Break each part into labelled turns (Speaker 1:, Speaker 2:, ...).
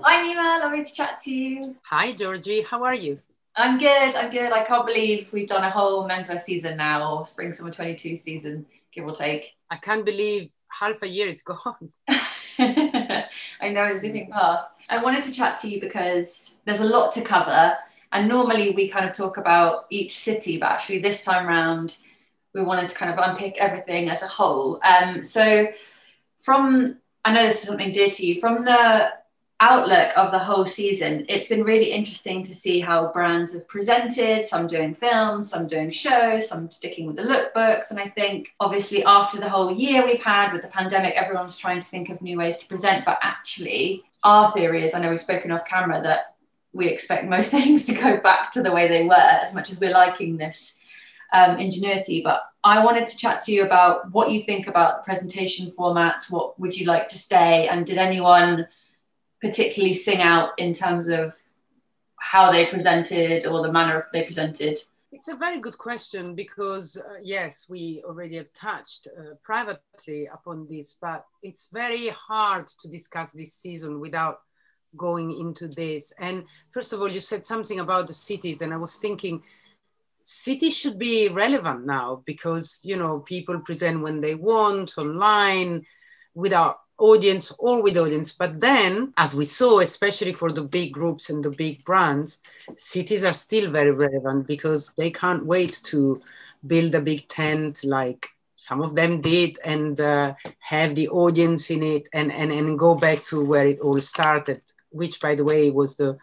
Speaker 1: Hi Mimma, lovely to chat to you.
Speaker 2: Hi Georgie, how are you?
Speaker 1: I'm good, I'm good. I can't believe we've done a whole menswear season now, or spring summer 22 season, give or take.
Speaker 2: I can't believe half a year is gone.
Speaker 1: I know it's zipping past. I wanted to chat to you because there's a lot to cover, and normally we kind of talk about each city, but actually this time round we wanted to kind of unpick everything as a whole. So from, I know this is something dear to you, from the outlook of the whole season, it's been really interesting to see how brands have presented, some doing films, some doing shows, some sticking with the lookbooks. And I think obviously after the whole year we've had with the pandemic, everyone's trying to think of new ways to present, but actually our theory is, I know we've spoken off camera, that we expect most things to go back to the way they were, as much as we're liking this ingenuity. But I wanted to chat to you about what you think about presentation formats. What would you like to stay? And did anyone particularly sing out in terms of how they presented or the manner they presented?
Speaker 2: It's a very good question because, yes, we already have touched privately upon this, but it's very hard to discuss this season without going into this. And first of all, you said something about the cities, and I was thinking, cities should be relevant now because, you know, people present when they want, online, without audience or with audience. But then, as we saw, especially for the big groups and the big brands, cities are still very relevant because they can't wait to build a big tent like some of them did and have the audience in it and go back to where it all started, which, by the way, was the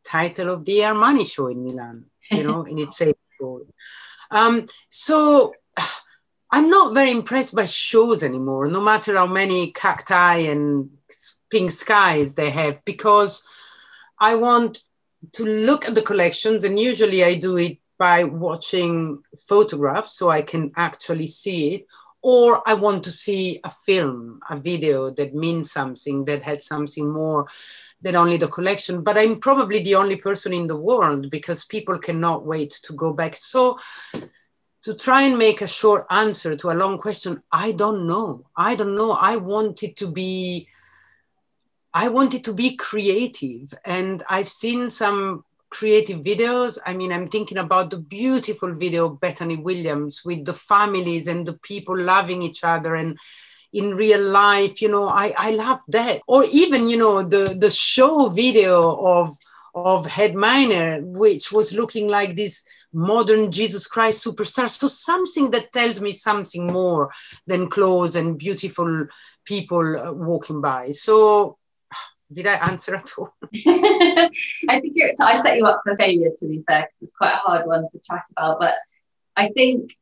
Speaker 2: title of the Armani show in Milan, you know, in its so I'm not very impressed by shows anymore, no matter how many cacti and pink skies they have, because I want to look at the collections, and usually I do it by watching photographs so I can actually see it, or I want to see a film, a video that means something, that had something more than only the collection. But I'm probably the only person in the world because people cannot wait to go back. So to try and make a short answer to a long question, I don't know. I wanted to be creative, and I've seen some creative videos. I mean, I'm thinking about the beautiful video of Bethany Williams with the families and the people loving each other, and in real life, you know, I love that. Or even, you know, the show video of Head Miner, which was looking like this modern Jesus Christ superstar. So something that tells me something more than clothes and beautiful people walking by. So did I answer at all?
Speaker 1: I think I set you up for failure, to be fair, because it's quite a hard one to chat about. But I think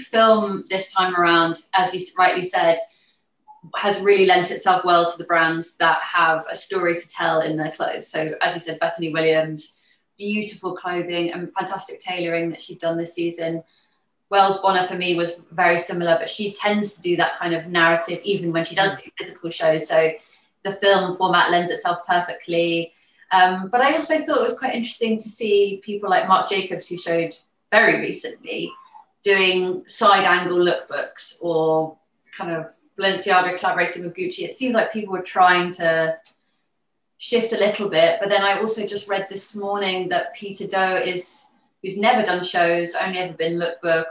Speaker 1: film this time around, as you rightly said, has really lent itself well to the brands that have a story to tell in their clothes. So as you said, Bethany Williams, beautiful clothing and fantastic tailoring that she'd done this season. Wells Bonner for me was very similar, but she tends to do that kind of narrative even when she does do physical shows. So the film format lends itself perfectly. But I also thought it was quite interesting to see people like Marc Jacobs, who showed very recently, doing side angle lookbooks, or kind of Balenciaga collaborating with Gucci. It seems like people were trying to shift a little bit. But then I also just read this morning that Peter Doe who's never done shows, only ever been lookbook,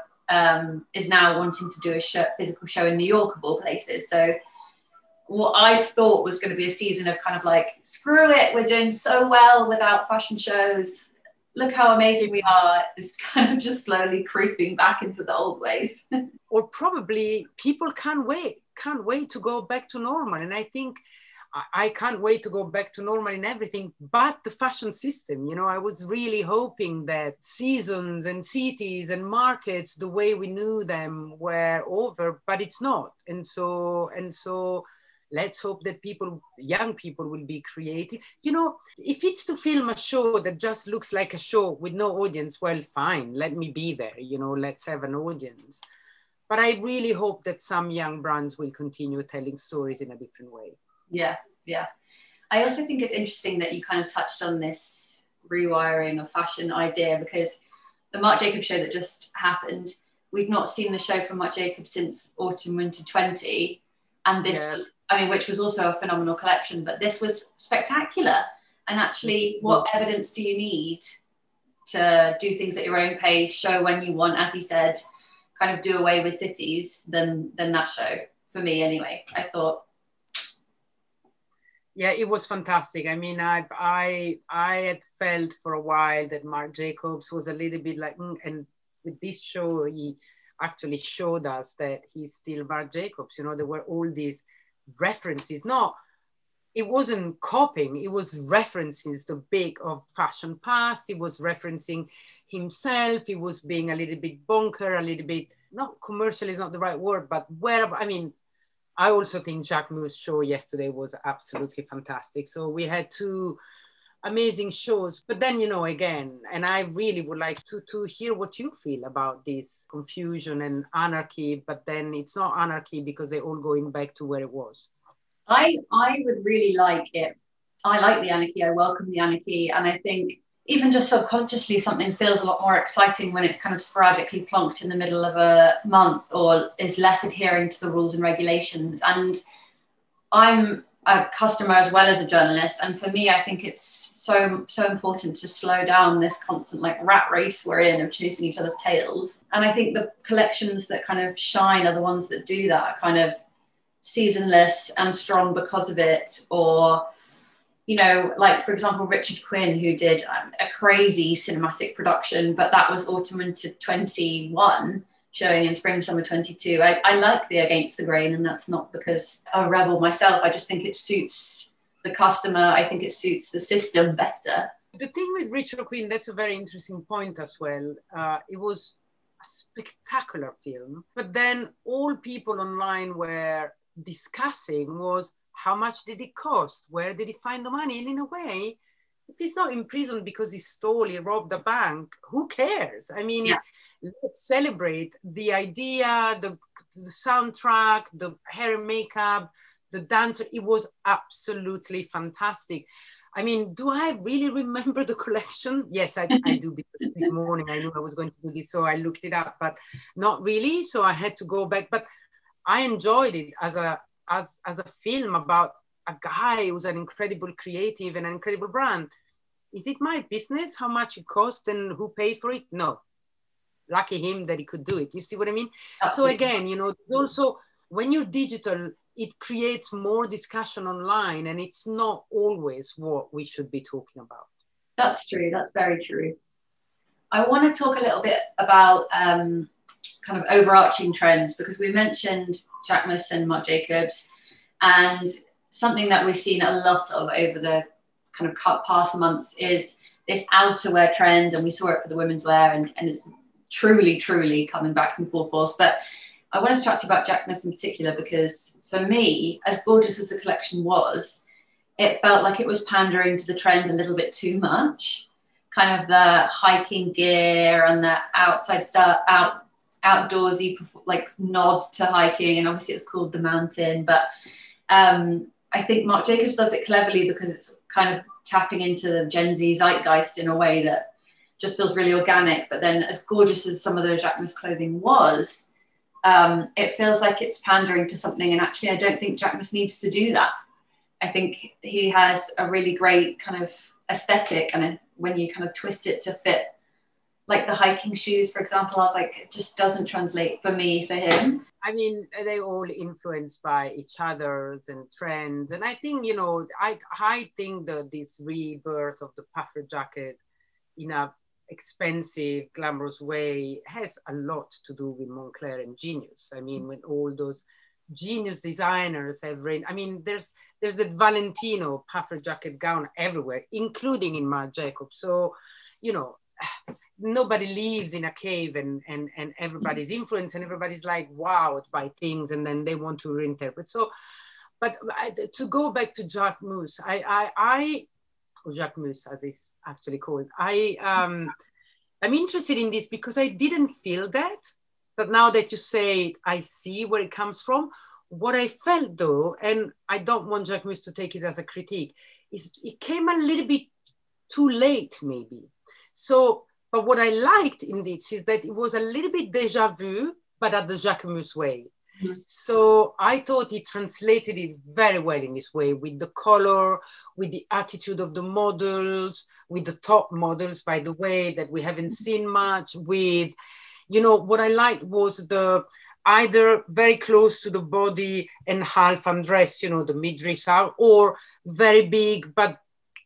Speaker 1: is now wanting to do a physical show in New York of all places. So what I thought was going to be a season of kind of like, screw it, we're doing so well without fashion shows, look how amazing we are, is kind of just slowly creeping back into the old ways.
Speaker 2: Or probably people can't wait to go back to normal. And I think I can't wait to go back to normal in everything but the fashion system. You know, I was really hoping that seasons and cities and markets, the way we knew them, were over, but it's not. And so let's hope that young people will be creative. You know, if it's to film a show that just looks like a show with no audience, well, fine, let me be there, you know, let's have an audience. But I really hope that some young brands will continue telling stories in a different way.
Speaker 1: Yeah. I also think it's interesting that you kind of touched on this rewiring of fashion idea, because the Marc Jacobs show that just happened, we've not seen the show from Marc Jacobs since autumn winter 20. And this was, I mean, which was also a phenomenal collection, but this was spectacular. And actually, what evidence do you need to do things at your own pace, show when you want, as you said, kind of do away with cities than that show, for me anyway. I thought.
Speaker 2: Yeah, it was fantastic. I mean, I had felt for a while that Marc Jacobs was a little bit like, and with this show, he actually showed us that he's still Marc Jacobs. You know, there were all these references. No, it wasn't copying, it was references to big of fashion past. He was referencing himself. He was being a little bit bonker, a little bit, not commercial is not the right word, but where, I mean, I also think JACQUEMUS show yesterday was absolutely fantastic. So we had two amazing shows, but then, you know, again, and I really would like to hear what you feel about this confusion and anarchy, but then it's not anarchy because they're all going back to where it was.
Speaker 1: I would really like it. I like the anarchy, I welcome the anarchy, and I think even just subconsciously something feels a lot more exciting when it's kind of sporadically plonked in the middle of a month or is less adhering to the rules and regulations. And I'm a customer as well as a journalist, and for me I think it's so important to slow down this constant like rat race we're in of chasing each other's tails. And I think the collections that kind of shine are the ones that do that, kind of seasonless and strong because of it. Or, you know, like for example Richard Quinn, who did a crazy cinematic production, but that was autumn winter 21 showing in spring summer 22. I like the Against the Grain, and that's not because I'm a rebel myself. I just think it suits the customer. I think it suits the system better.
Speaker 2: The thing with Richard Quinn, that's a very interesting point as well. It was a spectacular film, but then all people online were discussing was how much did it cost? Where did he find the money? And in a way, if he's not in prison because he stole, he robbed a bank, who cares? I mean, let's celebrate the idea, the soundtrack, the hair and makeup, the dancer. It was absolutely fantastic. I mean, do I really remember the collection? Yes, I do, because this morning I knew I was going to do this, so I looked it up, but not really. So I had to go back, but I enjoyed it as a film about a guy who's an incredible creative and an incredible brand. Is it my business how much it cost and who paid for it? No. Lucky him that he could do it. You see what I mean? Absolutely. So again, you know, also when you're digital, it creates more discussion online, and it's not always what we should be talking about.
Speaker 1: That's true. That's very true. I want to talk a little bit about kind of overarching trends, because we mentioned JACQUEMUS and Marc Jacobs, and something that we've seen a lot of over the kind of past months is this outerwear trend, and we saw it for the women's wear, and it's truly coming back in full force. But I want to talk to you about JACQUEMUS in particular, because for me, as gorgeous as the collection was, it felt like it was pandering to the trend a little bit too much. Kind of the hiking gear and the outside stuff, outdoorsy like nod to hiking, and obviously it was called the Mountain. But I think Marc Jacobs does it cleverly because it's kind of tapping into the Gen Z zeitgeist in a way that just feels really organic. But then, as gorgeous as some of the JACQUEMUS clothing was, it feels like it's pandering to something, and actually I don't think JACQUEMUS needs to do that. I think he has a really great kind of aesthetic, and when you kind of twist it to fit, like the hiking shoes, for example, I was like, it just doesn't translate for me, for him.
Speaker 2: I mean, they all influenced by each other's and trends. And I think, you know, I think that this rebirth of the puffer jacket in a expensive, glamorous way has a lot to do with Moncler and Genius. I mean, when all those genius designers have written, I mean, there's that Valentino puffer jacket gown everywhere, including in Marc Jacobs. So, you know, nobody lives in a cave and everybody's influenced, and everybody's like wowed by things, and then they want to reinterpret. So, but to go back to JACQUEMUS, or JACQUEMUS as it's actually called, I'm interested in this because I didn't feel that, but now that you say it, I see where it comes from. What I felt though, and I don't want JACQUEMUS to take it as a critique, is it came a little bit too late maybe. So, but what I liked in this is that it was a little bit deja vu, but at the JACQUEMUS way. So I thought he translated it very well in this way, with the color, with the attitude of the models, with the top models, by the way, that we haven't seen much with, you know, what I liked was the either very close to the body and half undressed, you know, the midriffs out, or very big, but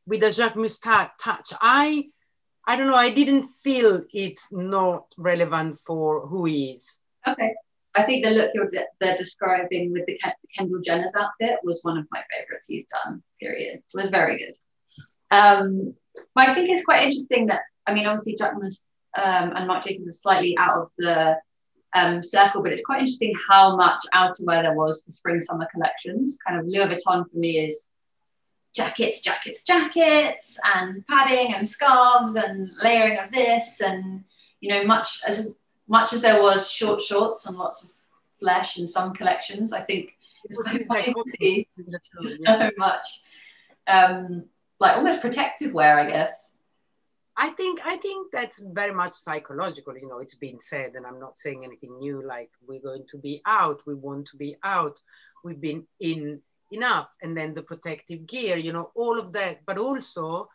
Speaker 2: with a Jacquemus touch. I don't know, I didn't feel it's not relevant for who he is.
Speaker 1: Okay. I think the look they're describing with the Kendall Jenner's outfit was one of my favorites he's done, period. It was very good. But I think it's quite interesting that, I mean, obviously JACQUEMUS and Marc Jacobs are slightly out of the circle, but it's quite interesting how much outerwear there was for spring summer collections. Kind of Louis Vuitton for me is jackets, jackets, jackets, and padding and scarves and layering of this, and, you know, much as there was short shorts and lots of flesh in some collections, I think it's quite fun to see so much like almost protective wear, I guess.
Speaker 2: I think that's very much psychological. You know, it's been said, and I'm not saying anything new, like we're going to be out, we want to be out, we've been in enough, and then the protective gear, you know, all of that. But also,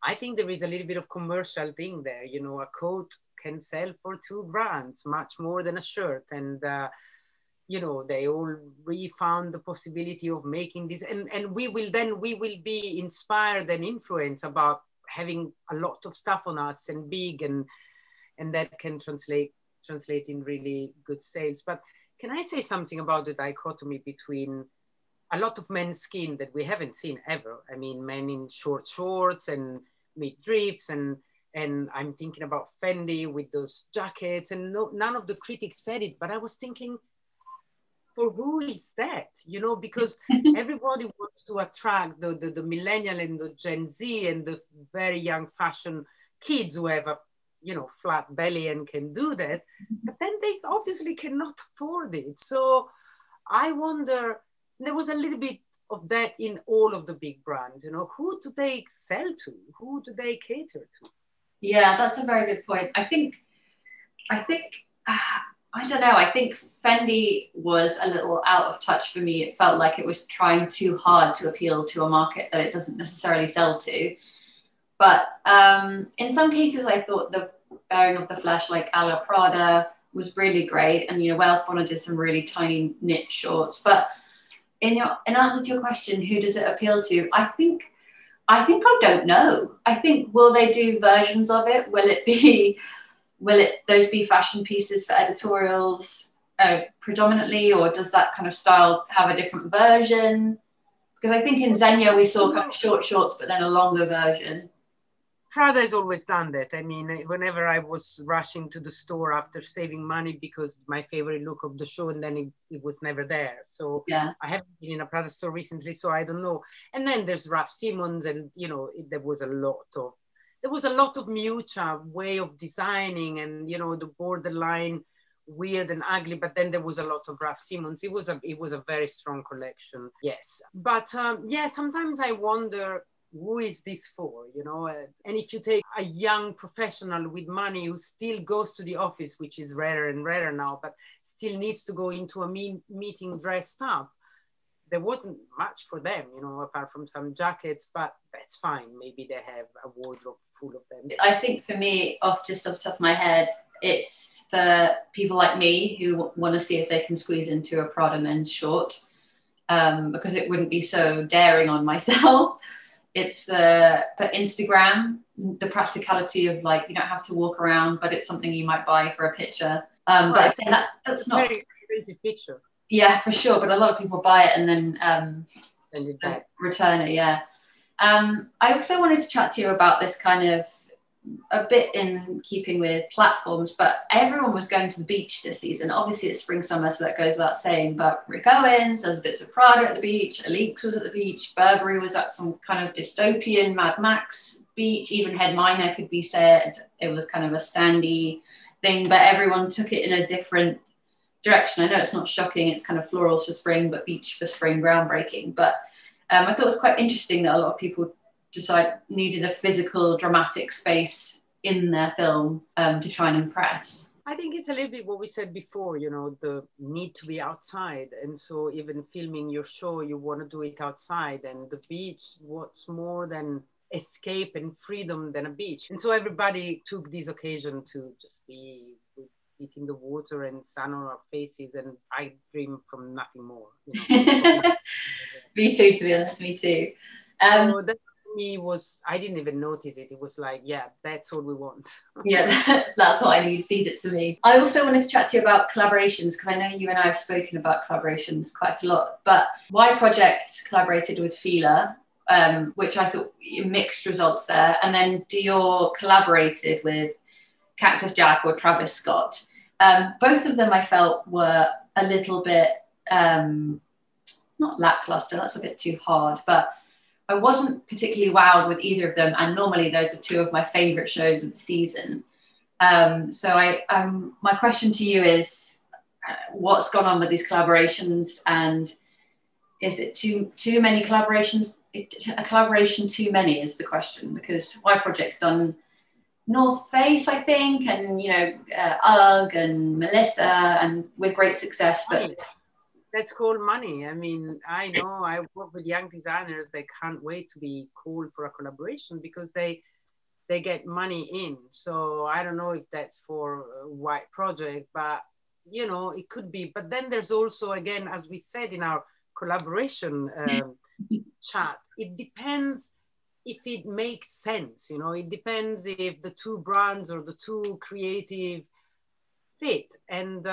Speaker 2: I think there is a little bit of commercial thing there. You know, a coat can sell for £2 much more than a shirt. And, you know, they all refound the possibility of making this. And we will be inspired and influenced about having a lot of stuff on us and big, and that can translate in really good sales. But can I say something about the dichotomy between a lot of men's skin that we haven't seen ever? I mean, men in short shorts and midriffs, and I'm thinking about Fendi with those jackets, and none of the critics said it, but I was thinking, for who is that? You know, because everybody wants to attract the millennial and the Gen Z and the very young fashion kids who have a, you know, flat belly and can do that, but then they obviously cannot afford it. So I wonder, there was a little bit of that in all of the big brands, you know, who do they sell to? Who do they cater to?
Speaker 1: Yeah, that's a very good point. I think, I don't know, I think Fendi was a little out of touch for me. It felt like it was trying too hard to appeal to a market that it doesn't necessarily sell to. But in some cases, I thought the bearing of the flesh, like a la Prada, was really great. And, you know, Wales Bonner did some really tiny knit shorts. But in answer to your question, who does it appeal to? I think I don't know. I think, will they do versions of it? Will those be fashion pieces for editorials predominantly, or does that kind of style have a different version? Because I think in Zegna we saw kind of short shorts, but then a longer version.
Speaker 2: Prada has always done that. I mean, whenever I was rushing to the store after saving money because my favorite look of the show, and then it was never there. So yeah, I haven't been in a Prada store recently, so I don't know. And then there's Raf Simons, and, you know, there was a lot of Miuccia way of designing, and, you know, the borderline weird and ugly, but then there was a lot of Raf Simons. It was a very strong collection, yes. But yeah, sometimes I wonder, who is this for, you know? And if you take a young professional with money who still goes to the office, which is rarer and rarer now, but still needs to go into a meeting dressed up, there wasn't much for them, you know, apart from some jackets, but that's fine. Maybe they have a wardrobe full of them.
Speaker 1: I think for me, just off the top of my head, it's for people like me who want to see if they can squeeze into a Prada men's short, because it wouldn't be so daring on myself. It's for Instagram, the practicality of, like, you don't have to walk around, but it's something you might buy for a picture. But I'd say that's not a
Speaker 2: very expensive picture.
Speaker 1: Yeah, for sure. But a lot of people buy it and then
Speaker 2: send it back,
Speaker 1: return it. Yeah. I also wanted to chat to you about this kind of, a bit in keeping with platforms, but everyone was going to the beach this season. Obviously it's spring summer, so that goes without saying, but Rick Owens, there was bits of Prada at the beach, Alix was at the beach, Burberry was at some kind of dystopian Mad Max beach, even Head Minor could be said. It was kind of a sandy thing, but everyone took it in a different direction. I know it's not shocking, it's kind of florals for spring, but beach for spring, groundbreaking. But I thought it was quite interesting that a lot of people needed a physical, dramatic space in their film to try and impress.
Speaker 2: I think it's a little bit what we said before, you know, the need to be outside. And so even filming your show, you want to do it outside, and the beach, what's more than escape and freedom than a beach. And so everybody took this occasion to just be with feet in the water and sun on our faces. And I dream from nothing more, you know.
Speaker 1: Me too, to be honest, me too.
Speaker 2: So that for me was, I didn't even notice it. It was like, yeah, that's all we want.
Speaker 1: Yeah, that's what I need. Feed it to me. I also wanted to chat to you about collaborations, because I know you and I have spoken about collaborations quite a lot. But my project collaborated with Fila, which I thought mixed results there. And then Dior collaborated with Cactus Jack or Travis Scott. Both of them I felt were a little bit, not lackluster, that's a bit too hard, but I wasn't particularly wowed with either of them. And normally those are two of my favorite shows of the season. So my question to you is, what's gone on with these collaborations, and is it too many collaborations? A collaboration too many is the question, because my project's done North Face, I think, and, you know, UGG and Melissa, and with great success. But
Speaker 2: that's called money. I mean, I know I work with young designers. They can't wait to be called for a collaboration because they get money in. So I don't know if that's for a white project, but, you know, it could be. But then there's also, again, as we said in our collaboration chat, it depends if it makes sense. You know, it depends if the two brands or the two creative fit. And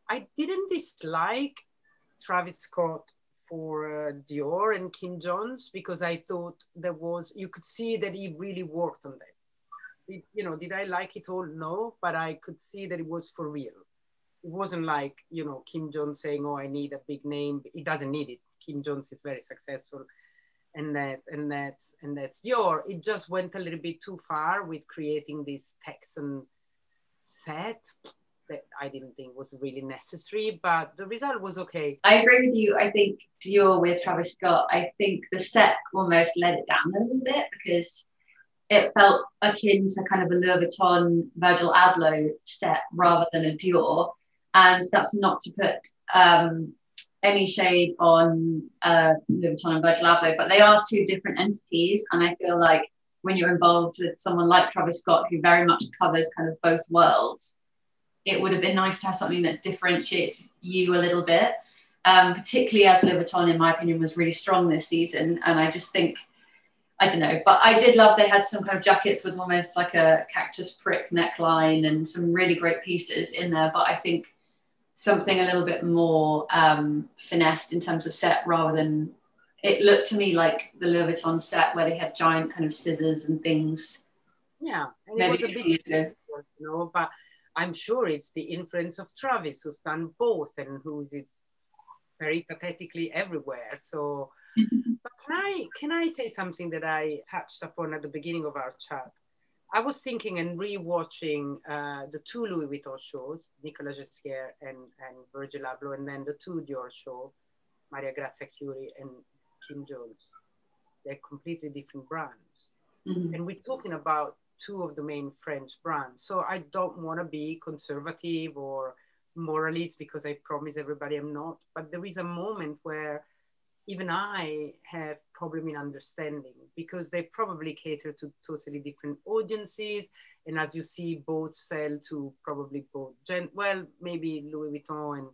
Speaker 2: I didn't dislike Travis Scott for Dior and Kim Jones, because I thought there was, you could see that he really worked on that. You know, did I like it all? No, but I could see that it was for real. It wasn't like, you know, Kim Jones saying, oh, I need a big name. He doesn't need it. Kim Jones is very successful, and that's Dior. It just went a little bit too far with creating this Texan set that I didn't think was really necessary, but the result was okay.
Speaker 1: I agree with you. I think Dior with Travis Scott, I think the set almost let it down a little bit, because it felt akin to kind of a Louis Vuitton Virgil Abloh set rather than a Dior. And that's not to put any shade on Louis Vuitton and Virgil Abloh, but they are two different entities. And I feel like when you're involved with someone like Travis Scott, who very much covers kind of both worlds, it would have been nice to have something that differentiates you a little bit, particularly as Louis Vuitton, in my opinion, was really strong this season. And I just think, I don't know, but I did love they had some kind of jackets with almost like a cactus prick neckline and some really great pieces in there. But I think something a little bit more finessed in terms of set, rather than, it looked to me like the Louis Vuitton set where they had giant kind of scissors and things.
Speaker 2: Yeah, and
Speaker 1: maybe
Speaker 2: it was a bit, you know, but I'm sure it's the influence of Travis, who's done both and who's it very pathetically everywhere. So, but can I say something that I touched upon at the beginning of our chat? I was thinking and rewatching the two Louis Vuitton shows, Nicolas Ghesquière and Virgil Abloh, and then the two Dior show, Maria Grazia Chiuri and Kim Jones. They're completely different brands. Mm-hmm. And we're talking about two of the main French brands. So I don't want to be conservative or moralist, because I promise everybody I'm not. But there is a moment where even I have problem in understanding, because they probably cater to totally different audiences. And as you see, both sell to probably both, well, maybe Louis Vuitton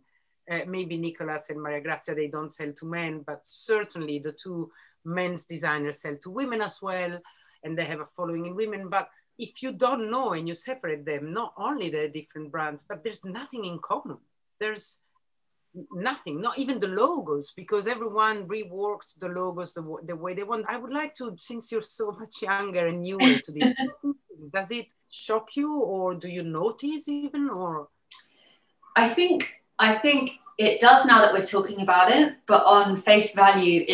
Speaker 2: and maybe Nicolas and Maria Grazia, they don't sell to men, but certainly the two men's designers sell to women as well. And they have a following in women. But if you don't know and you separate them, not only they're different brands, but there's nothing in common. There's nothing, not even the logos, because everyone reworks the logos the way they want. I would like to, since you're so much younger and newer to this, does it shock you, or do you notice even, or?
Speaker 1: I think it does now that we're talking about it, but on face value,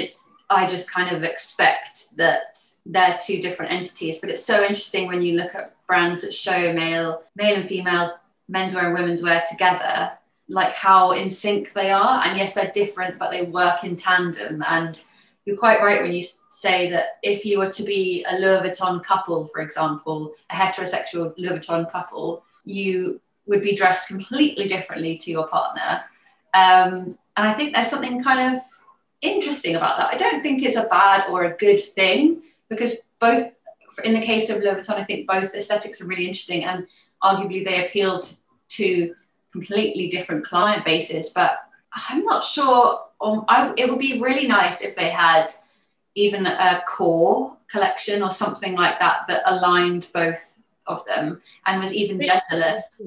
Speaker 1: I just kind of expect that they're two different entities. But it's so interesting when you look at brands that show male and female menswear and women's wear together, like how in sync they are. And yes, they're different, but they work in tandem. And you're quite right when you say that if you were to be a Louis Vuitton couple, for example, a heterosexual Louis Vuitton couple, you would be dressed completely differently to your partner. And I think there's something kind of interesting about that. I don't think it's a bad or a good thing, because both, in the case of Louis Vuitton, I think both aesthetics are really interesting, and arguably they appealed to completely different client bases. But I'm not sure, it would be really nice if they had even a core collection or something like that that aligned both of them and was even genderless.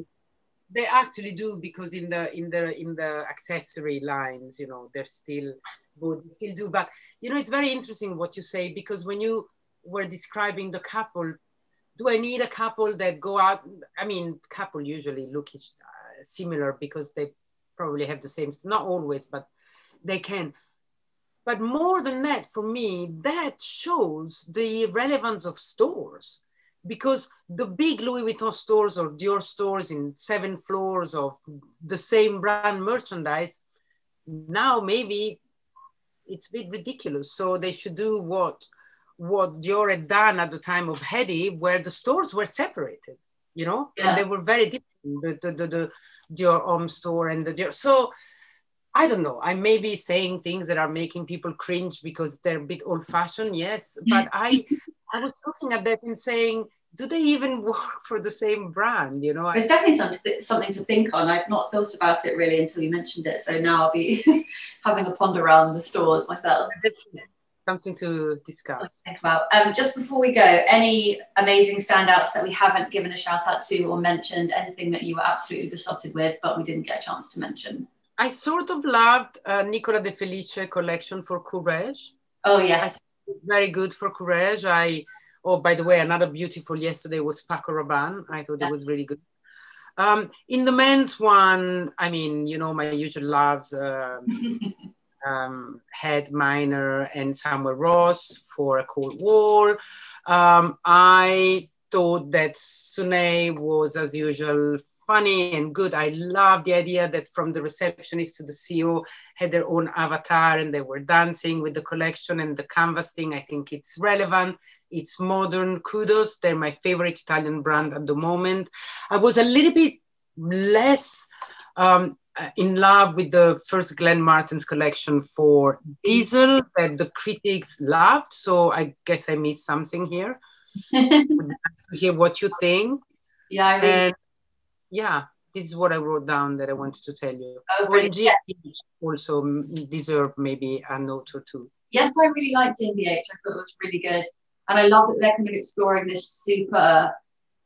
Speaker 2: They actually do, because in the accessory lines, you know, they're still good, still do. But you know, it's very interesting what you say, because when you were describing the couple, do I need a couple that go out? I mean, couple usually look similar because they probably have the same, not always, but they can. But more than that, for me, that shows the relevance of stores, because the big Louis Vuitton stores or Dior stores in 7 floors of the same brand merchandise, now maybe it's a bit ridiculous. So they should do what Dior had done at the time of Hedi, where the stores were separated, you know, and they were very different, the Dior Homme store and the Dior. So I don't know, I may be saying things that are making people cringe because they're a bit old fashioned, yes. But I was looking at that and saying, do they even work for the same brand? You know,
Speaker 1: there's definitely something to think on. I've not thought about it really until you mentioned it. So now I'll be having a ponder around the stores myself.
Speaker 2: Something to discuss.
Speaker 1: Think about. Just before we go, any amazing standouts that we haven't given a shout out to or mentioned? Anything that you were absolutely besotted with, but we didn't get a chance to mention?
Speaker 2: I sort of loved Nicola De Felice collection for Courrèges.
Speaker 1: Oh, yes.
Speaker 2: Very good for Courrèges. Oh, by the way, another beautiful yesterday was Paco Rabanne. I thought it was really good. In the men's one, I mean, you know, my usual loves, Head, Minor, and Samuel Ross for A Cold War. I thought that Suné was, as usual, funny and good. I love the idea that from the receptionist to the CEO had their own avatar and they were dancing with the collection and the canvas thing. I think it's relevant. It's modern. Kudos. They're my favorite Italian brand at the moment. I was a little bit less in love with the first Glenn Martin's collection for Diesel that the critics loved. So I guess I missed something here. To hear what you think.
Speaker 1: Yeah, I mean,
Speaker 2: and yeah, this is what I wrote down that I wanted to tell you.
Speaker 1: Yeah.
Speaker 2: Also deserve maybe a note or two.
Speaker 1: Yes, I really liked GmbH. I thought it was really good. And I love that they're kind of exploring this super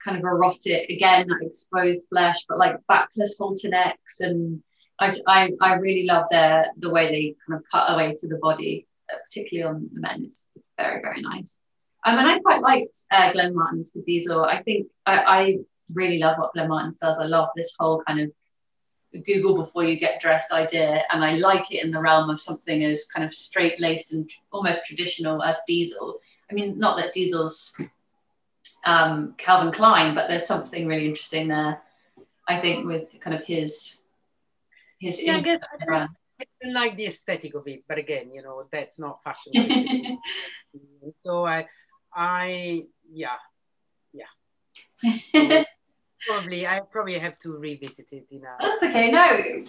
Speaker 1: kind of erotic, again, that exposed flesh, but like backless halter necks. And I really love the way they kind of cut away to the body, particularly on the men. It's very, very nice. And I quite liked Glenn Martin's for Diesel. I think I really love what Glenn Martin's does. I love this whole kind of Google before you get dressed idea. And I like it in the realm of something as kind of straight-laced and almost traditional as Diesel. I mean, not that Diesel's Calvin Klein, but there's something really interesting there, I think, with kind of his
Speaker 2: yeah, I guess I like the aesthetic of it, but again, you know, that's not fashion. So yeah. So I probably have to revisit it.
Speaker 1: That's okay. No,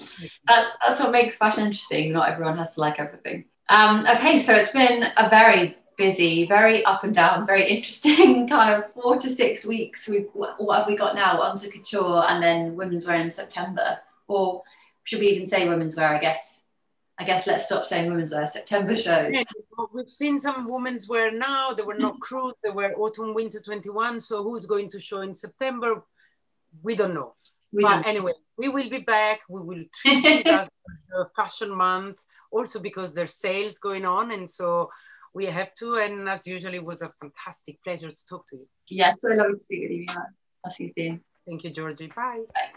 Speaker 1: that's what makes fashion interesting. Not everyone has to like everything. Okay, so it's been a very busy, very up and down, very interesting kind of 4 to 6 weeks. What have we got now? On to couture and then women's wear in September, or should we even say women's wear? I guess let's stop saying women's wear. September shows.
Speaker 2: Yeah, we've seen some women's wear now. They were not cruise. They were autumn winter 21. So who's going to show in September? We don't know. Anyway, we will be back. We will treat this as a fashion month, also because there's sales going on, and so we have to. And as usual, it was a fantastic pleasure to talk to you.
Speaker 1: Yes, so lovely to speak with you. I'll see you soon.
Speaker 2: Thank you, Georgie. Bye.
Speaker 1: Bye.